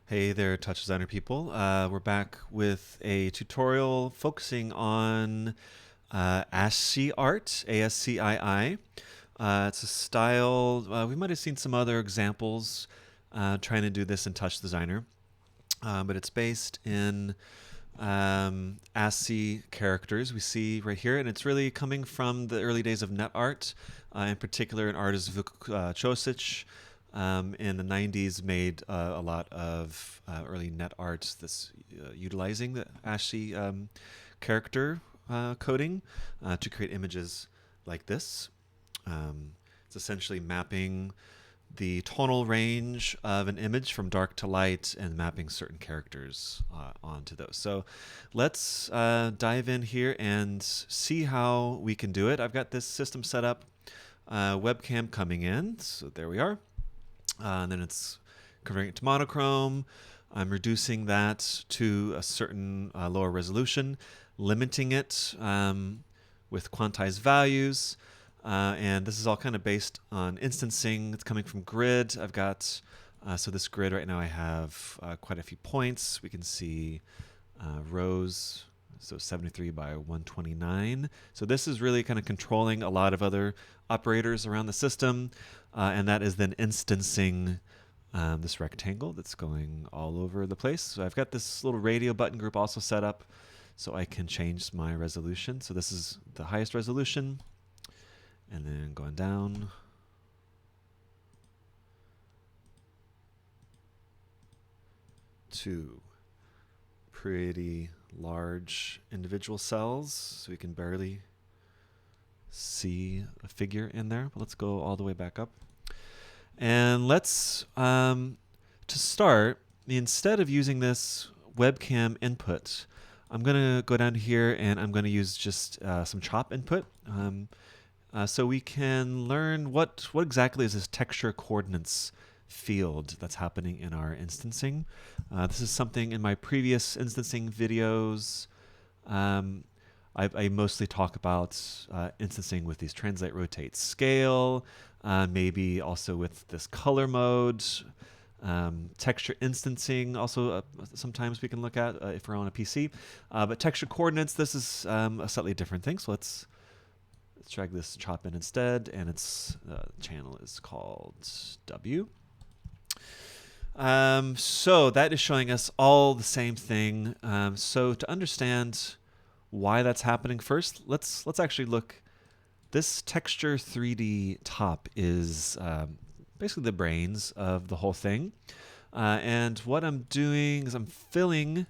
Hey there, TouchDesigner people. We're back with a tutorial focusing on ASCII art, ASCII. It's a style, we might have seen some other examples trying to do this in TouchDesigner, but it's based in ASCII characters we see right here, and it's really coming from the early days of net art, in particular an artist Vuk Cosic in the 90s made a lot of early net art that's utilizing the ASCII character coding to create images like this. It's essentially mapping the tonal range of an image from dark to light and mapping certain characters onto those. So let's dive in here and see how we can do it. I've got this system set up, webcam coming in, so there we are. And then it's converting it to monochrome. I'm reducing that to a certain lower resolution, limiting it with quantized values. And this is all kind of based on instancing. It's coming from grid. I've got, so this grid right now I have quite a few points. We can see rows, so 73 by 129. So this is really kind of controlling a lot of other operators around the system. And that is then instancing this rectangle that's going all over the place. So I've got this little radio button group also set up so I can change my resolution. So this is the highest resolution. And then going down. To pretty large individual cells, so we can barely see a figure in there. But let's go all the way back up. And let's, to start, instead of using this webcam input, I'm going to go down here and I'm going to use just some chop input. So we can learn what exactly is this texture coordinates field that's happening in our instancing. This is something in my previous instancing videos. I mostly talk about instancing with these translate, rotate, scale, maybe also with this color mode. Texture instancing also sometimes we can look at if we're on a PC. But texture coordinates, this is a slightly different thing. So let's drag this chop in instead, and its channel is called W. So that is showing us all the same thing. So to understand why that's happening first, let's actually look. This texture 3D top is basically the brains of the whole thing. And what I'm doing is I'm filling.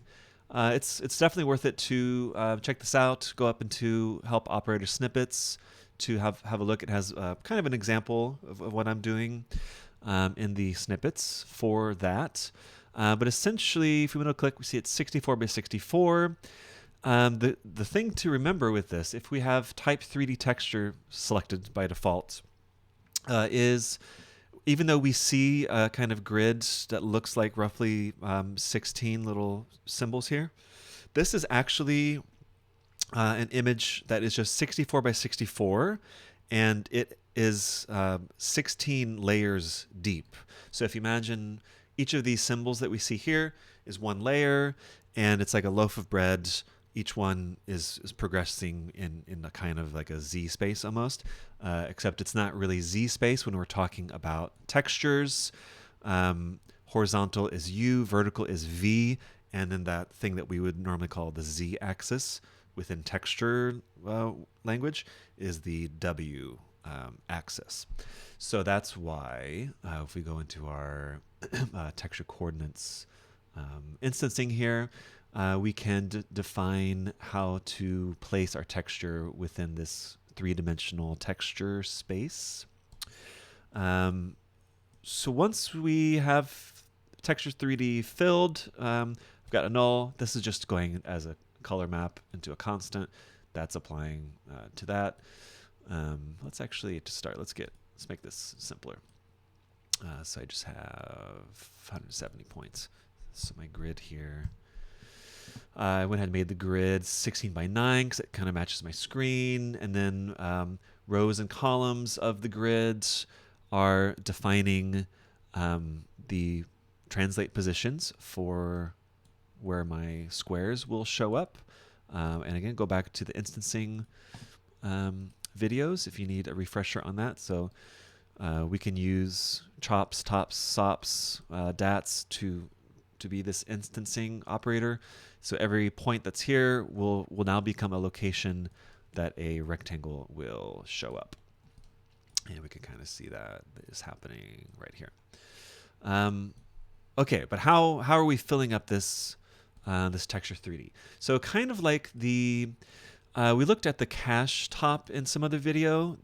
It's definitely worth it to check this out. Go up into help operator snippets to have a look. It has kind of an example of what I'm doing in the snippets for that. But essentially, if we want to click, we see it's 64 by 64. The thing to remember with this, if we have type 3D texture selected by default, is even though we see a kind of grid that looks like roughly 16 little symbols here, this is actually an image that is just 64 by 64, and it is 16 layers deep. So if you imagine each of these symbols that we see here is one layer, and it's like a loaf of bread. Each one is progressing in a kind of like a Z space almost, except it's not really Z space when we're talking about textures. Horizontal is U, vertical is V, and then that thing that we would normally call the Z axis within texture language is the W axis. So that's why if we go into our texture coordinates instancing here, we can define how to place our texture within this three-dimensional texture space. So once we have texture 3D filled, I've got a null. This is just going as a color map into a constant. That's applying to that. Let's actually, to start, let's make this simpler. So I just have 170 points. So my grid here. I went ahead and made the grid 16 by 9 because it kind of matches my screen. And then rows and columns of the grid are defining the translate positions for where my squares will show up. And again, go back to the instancing videos if you need a refresher on that. So we can use chops, tops, sops, dats to be this instancing operator. So every point that's here will now become a location that a rectangle will show up. And we can kind of see that is happening right here. Okay, but how are we filling up this this texture 3D? So kind of like the we looked at the cache top in some other video.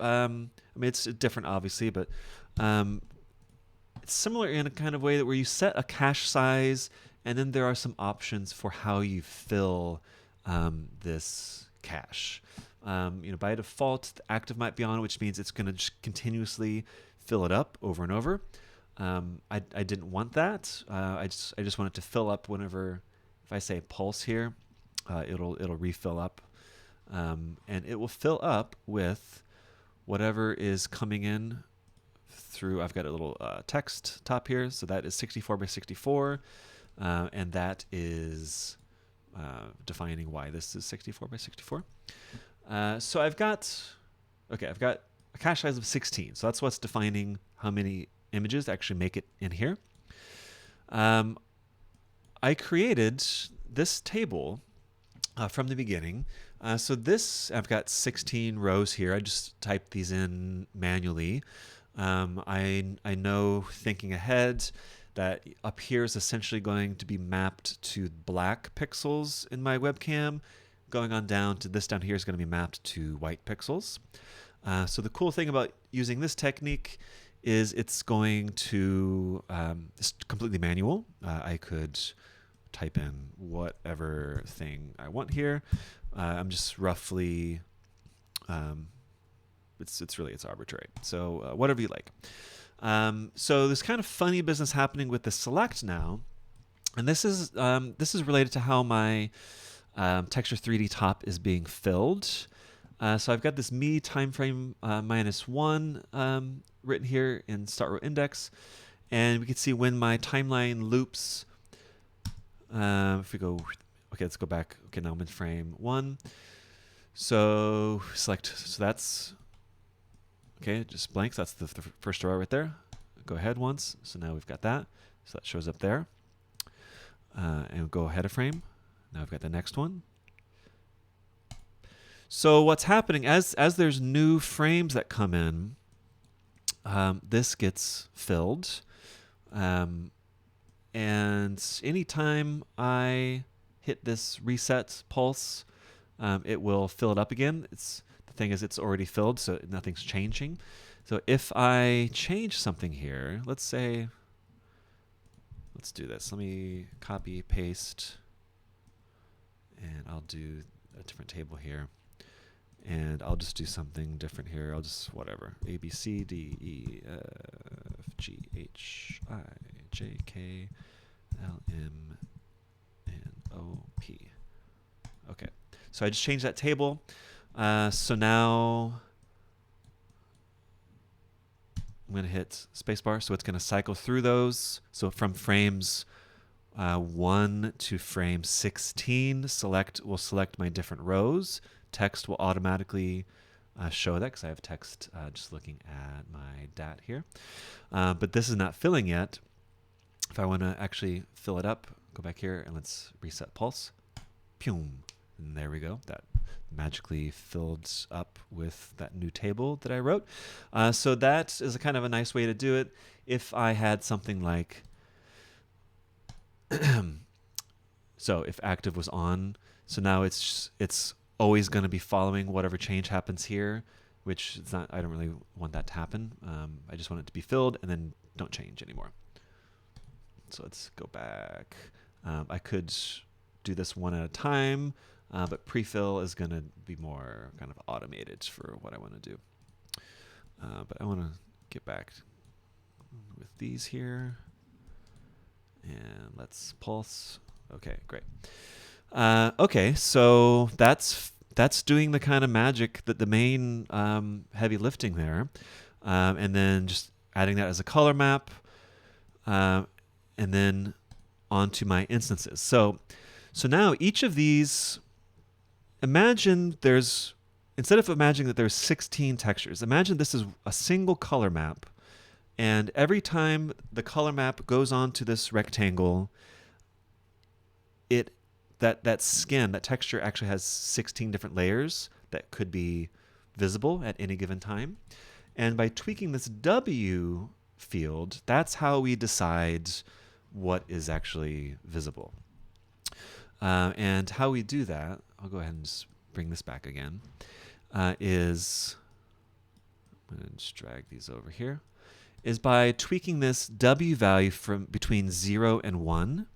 I mean it's different obviously, but it's similar in a kind of way that where you set a cache size, and then there are some options for how you fill this cache. By default, the active might be on, which means it's going to just continuously fill it up over and over. I didn't want that. I just want it to fill up whenever, if I say pulse here, it'll refill up, and it will fill up with whatever is coming in through. I've got a little text top here, so that is 64 by 64, and that is defining why this is 64 by 64. So I've got a cache size of 16, so that's what's defining how many images actually make it in here. I created this table from the beginning. So this, I've got 16 rows here. I just typed these in manually. I know, thinking ahead, that up here is essentially going to be mapped to black pixels in my webcam. Going on down to this down here is going to be mapped to white pixels. So the cool thing about using this technique is it's going to, it's completely manual. I could type in whatever thing I want here. I'm just roughly, it's arbitrary. So whatever you like. So there's kind of funny business happening with the select now, and this is related to how my texture 3D top is being filled. So I've got this me timeframe -1 written here in start row index, and we can see when my timeline loops. If we go, okay, let's go back. Okay, now I'm in frame 1. So select. So that's okay. Just blank. So that's the first row right there. Go ahead once. So now we've got that. So that shows up there. And we'll go ahead a frame. Now I've got the next one. So what's happening as there's new frames that come in, this gets filled, and anytime I hit this reset pulse, it will fill it up again. The thing is, it's already filled, so nothing's changing. So if I change something here, let's do this. Let me copy paste, and I'll do a different table here. And I'll just do something different here. I'll just, whatever. A, B, C, D, E, F, G, H, I, J, K, L, M, N, O, P. Okay. So I just changed that table. So now I'm going to hit spacebar. So it's going to cycle through those. So from frames 1 to frame 16, will select my different rows. Text will automatically show that because I have text just looking at my dat here. But this is not filling yet. If I want to actually fill it up, go back here and let's reset pulse. Pum. And there we go. That magically filled up with that new table that I wrote. So that is a kind of a nice way to do it. If I had something like, so if active was on, so now it's always going to be following whatever change happens here, which it's not. I don't really want that to happen. I just want it to be filled and then don't change anymore. So let's go back. I could do this one at a time, but prefill is going to be more kind of automated for what I want to do. But I want to get back with these here, and let's pulse. Okay, great. Okay, so that's doing the kind of magic, that the main heavy lifting there, and then just adding that as a color map. and then onto my instances. So now each of these, imagine there's, instead of imagining that there's 16 textures, imagine this is a single color map. And every time the color map goes onto this rectangle, that skin, that texture actually has 16 different layers that could be visible at any given time. And by tweaking this W field, that's how we decide what is actually visible. And how we do that, I'll go ahead and just bring this back again, is, I'm going to just drag these over here, is by tweaking this W value from between 0 and 1.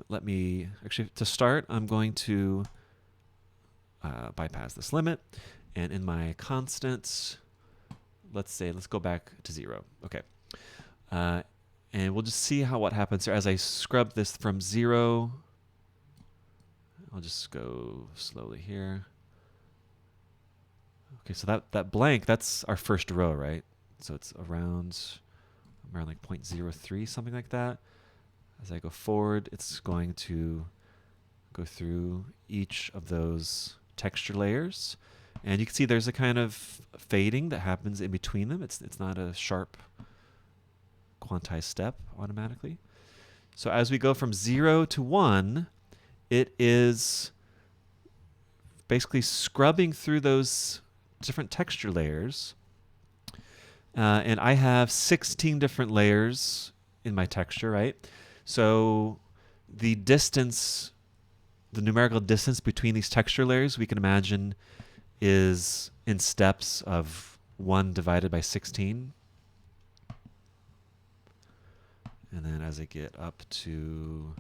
Let me, actually, to start, I'm going to bypass this limit. And in my constants, let's go back to 0. Okay. And we'll just see what happens here. As I scrub this from 0, I'll just go slowly here. Okay, so that blank, that's our first row, right? So it's around like 0.03, something like that. As I go forward, it's going to go through each of those texture layers. And you can see there's a kind of fading that happens in between them. It's not a sharp quantized step automatically. So as we go from 0 to 1, it is basically scrubbing through those different texture layers. And I have 16 different layers in my texture, right? So the distance, the numerical distance between these texture layers, we can imagine is in steps of 1 divided by 16. And then as I get up to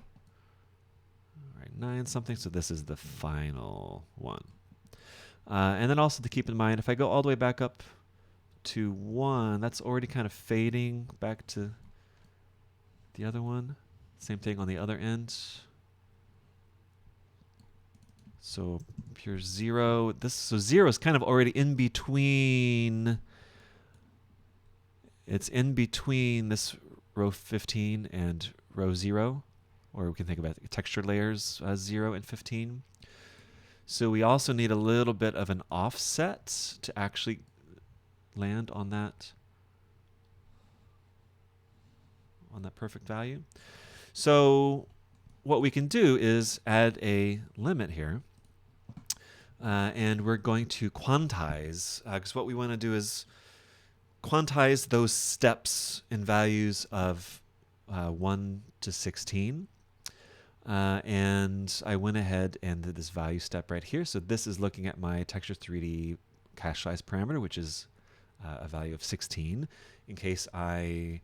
9 something, so this is the final one. And then also to keep in mind, if I go all the way back up to 1, that's already kind of fading back to the other one. Same thing on the other end. So here's 0. So 0 is kind of already in between. It's in between this row 15 and row 0. Or we can think about texture layers 0 and 15. So we also need a little bit of an offset to actually land on that perfect value. So what we can do is add a limit here. And we're going to quantize, because what we want to do is quantize those steps in values of 1 to 16. And I went ahead and did this value step right here. So this is looking at my texture 3D cache size parameter, which is a value of 16. In case I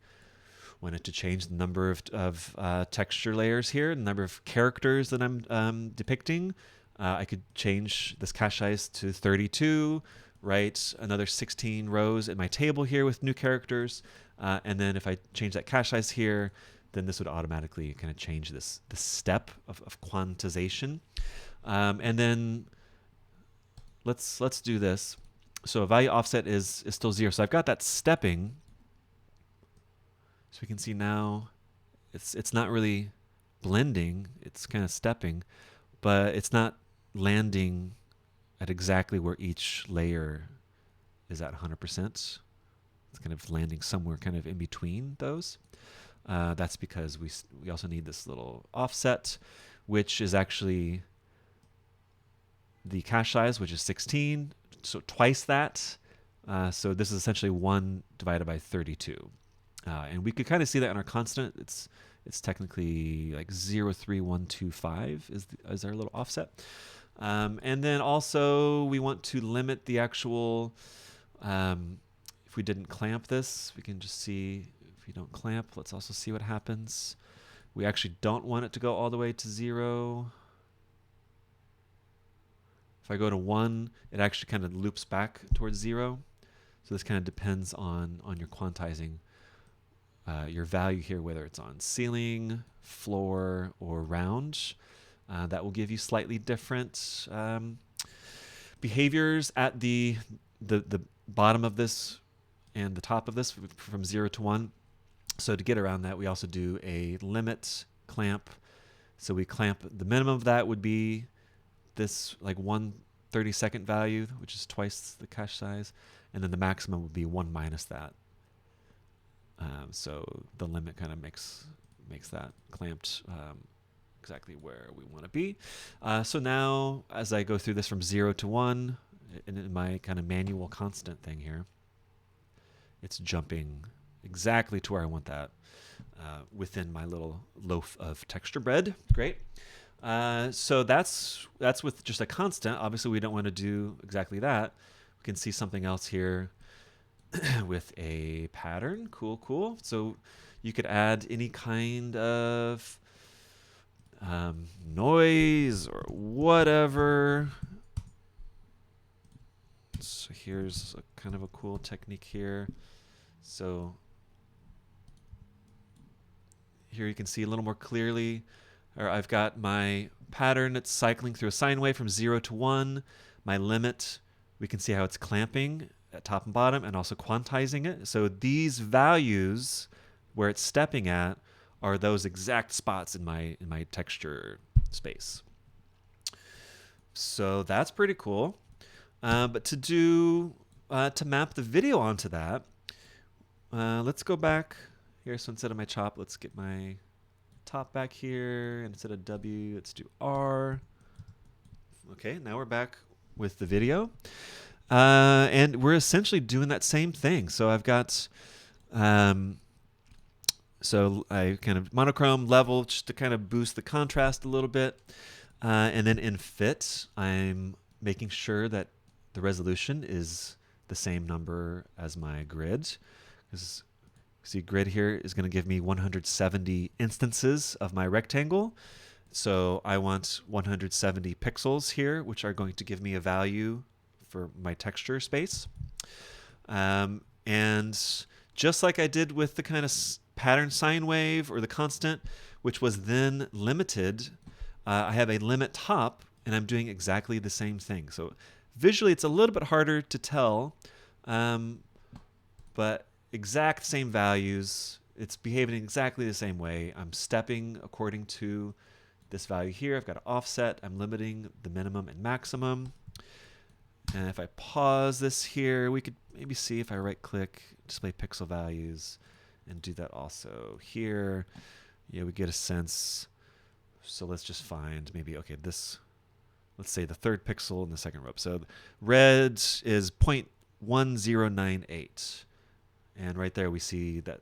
wanted to change the number of texture layers here, the number of characters that I'm depicting, I could change this cache size to 32, write another 16 rows in my table here with new characters, and then if I change that cache size here, then this would automatically kind of change this step of quantization. And then let's do this. So value offset is still 0. So I've got that stepping. So we can see now it's not really blending. It's kind of stepping, but it's not landing at exactly where each layer is at 100%. It's kind of landing somewhere kind of in between those. That's because we also need this little offset, which is actually the cache size, which is 16, so twice that. So this is essentially 1 divided by 32. And we could kind of see that in our constant. It's technically like 03125 is our little offset. And then also we want to limit the actual, if we didn't clamp this, we can just see if we don't clamp, let's also see what happens. We actually don't want it to go all the way to 0. If I go to 1, it actually kind of loops back towards 0. So this kind of depends on your quantizing your value here, whether it's on ceiling, floor, or round. That will give you slightly different behaviors at the bottom of this and the top of this from 0 to 1. So to get around that, we also do a limit clamp. So we clamp, the minimum of that would be this like 1/32 value, which is twice the cache size, and then the maximum would be 1 minus that. So the limit kind of makes that clamped exactly where we want to be. So now, as I go through this from 0 to 1, in my kind of manual constant thing here, it's jumping exactly to where I want that within my little loaf of texture bread. Great. So that's with just a constant. Obviously, we don't want to do exactly that. We can see something else here with a pattern. Cool, cool. So you could add any kind of noise or whatever. So here's a kind of a cool technique here. So here you can see a little more clearly, or I've got my pattern that's cycling through a sine wave from 0 to 1. My limit, we can see how it's clamping at top and bottom and also quantizing it. So these values where it's stepping at are those exact spots in my texture space. So that's pretty cool. But to map the video onto that, let's go back here. So instead of my chop, let's get my top back here, and instead of W, let's do R. Okay, now we're back with the video. And we're essentially doing that same thing. So I've got, so I kind of monochrome level just to kind of boost the contrast a little bit. And then in fit, I'm making sure that the resolution is the same number as my grid. Because see, grid here is going to give me 170 instances of my rectangle. So I want 170 pixels here, which are going to give me a value for my texture space. And just like I did with the kind of pattern sine wave or the constant, which was then limited, I have a limit top, and I'm doing exactly the same thing. So visually, it's a little bit harder to tell, but exact same values. It's behaving exactly the same way. I'm stepping according to this value here. I've got an offset. I'm limiting the minimum and maximum. And if I pause this here, we could maybe see if I right-click, display pixel values, and do that also here. Yeah, we get a sense. So let's just find maybe, okay, this, let's say the third pixel in the second row. So red is 0.1098. And right there we see that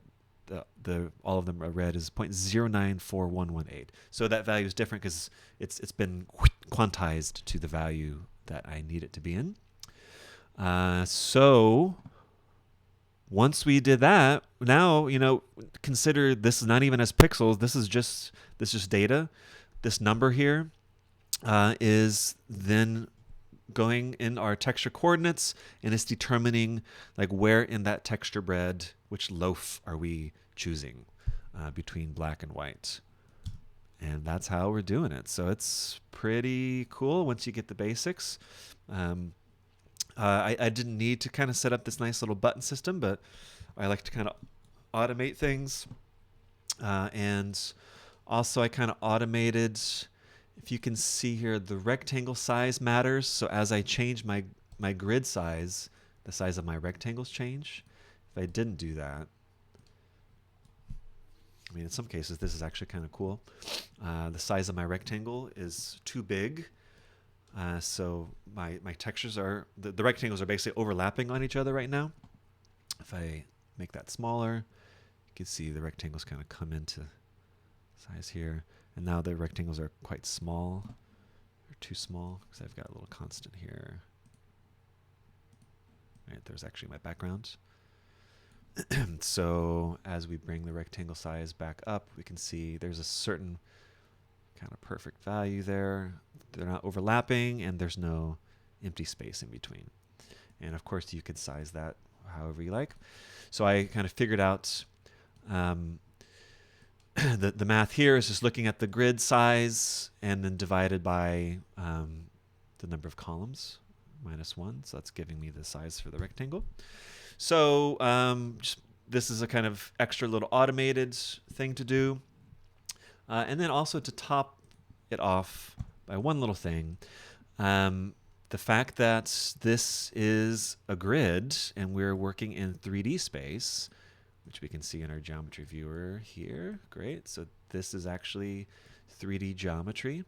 all of them are red is 0.094118. So that value is different because it's been quantized to the value that I need it to be in. So once we did that, now, consider this is not even as pixels. This is just data. This number here is then going in our texture coordinates, and it's determining like where in that texture bread, which loaf are we choosing between black and white. And that's how we're doing it. So it's pretty cool once you get the basics. I didn't need to kind of set up this nice little button system, but I like to kind of automate things. And also I kind of automated, if you can see here, the rectangle size matters. So as I change my grid size, the size of my rectangles change. If I didn't do that, I mean, in some cases, this is actually kind of cool. The size of my rectangle is too big. So my textures are, the rectangles are basically overlapping on each other right now. If I make that smaller, you can see the rectangles kind of come into size here. And now the rectangles are quite small. They're too small because I've got a little constant here. Right, there's actually my background. So as we bring the rectangle size back up, we can see there's a certain kind of perfect value there. They're not overlapping, and there's no empty space in between. And of course, you could size that however you like. So I kind of figured out the math here is just looking at the grid size and then divided by the number of columns, -1. So that's giving me the size for the rectangle. So just this is a kind of extra little automated thing to do. And then also to top it off by one little thing, the fact that this is a grid and we're working in 3D space, which we can see in our geometry viewer here. Great. So this is actually 3D geometry.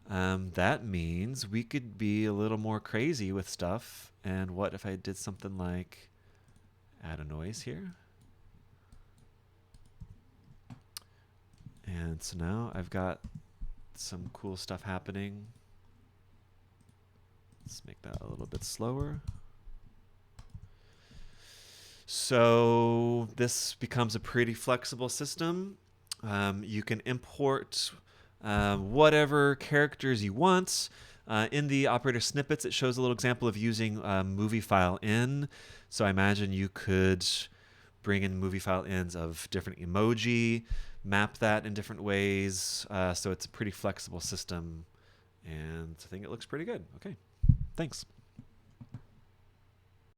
That means we could be a little more crazy with stuff. And what if I did something like add a noise here? And so now I've got some cool stuff happening. Let's make that a little bit slower. So this becomes a pretty flexible system. You can import whatever characters you want. In the operator snippets, it shows a little example of using movie file in. So I imagine you could bring in movie file ins of different emoji, map that in different ways. So it's a pretty flexible system, and I think it looks pretty good. Okay, thanks.